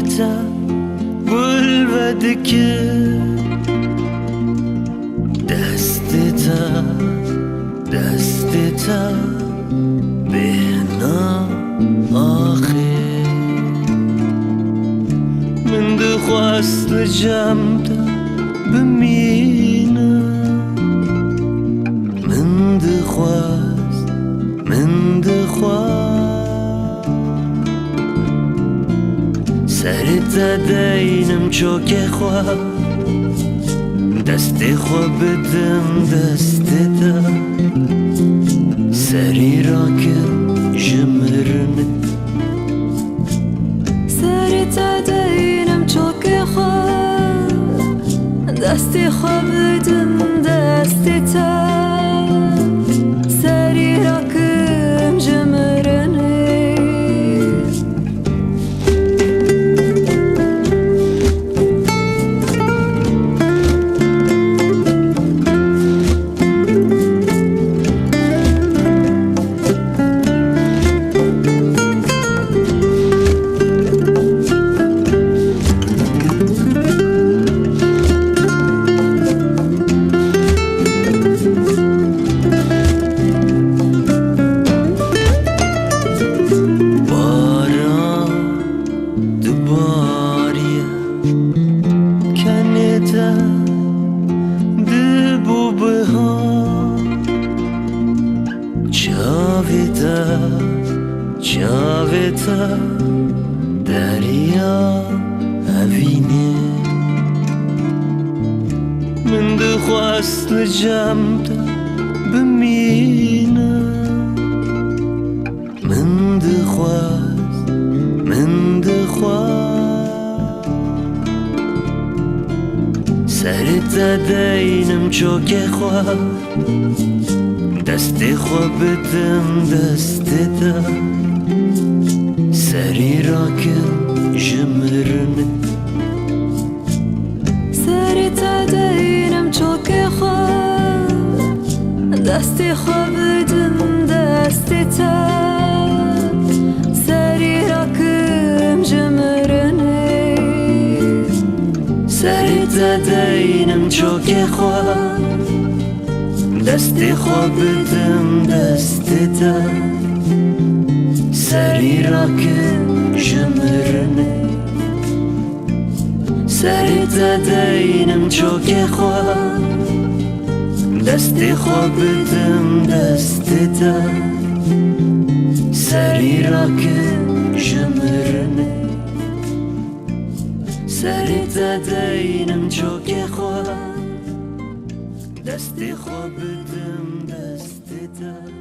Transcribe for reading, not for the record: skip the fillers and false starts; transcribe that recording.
تا گل که دستا بهنا آخه من دخواست لجمتا بمینه من دخواست سرت دینم چوک خواه دست خواه بدم دست تا سری را که جمرنه سرت دینم چوک خواه دست خواه بدم دست تا سری را که جمرنه چاوتا دریا اوینه من دخواست لجمتا بمینه من دخواست سرت دینم چوک خواه دست خواه بدم دست تا سری را که جمرنه سرت دینم چوک خواه دست خواه بدم دست تا سری را که جمرنه سرت دینم چوک خواه دست خواه بدم دست تا سری را که جمرنه سرت دینم چوک خواه دست خواه بدم دست تا سری را که جمرنه سرت دینم چوک خواه دست خواه بدم دست تا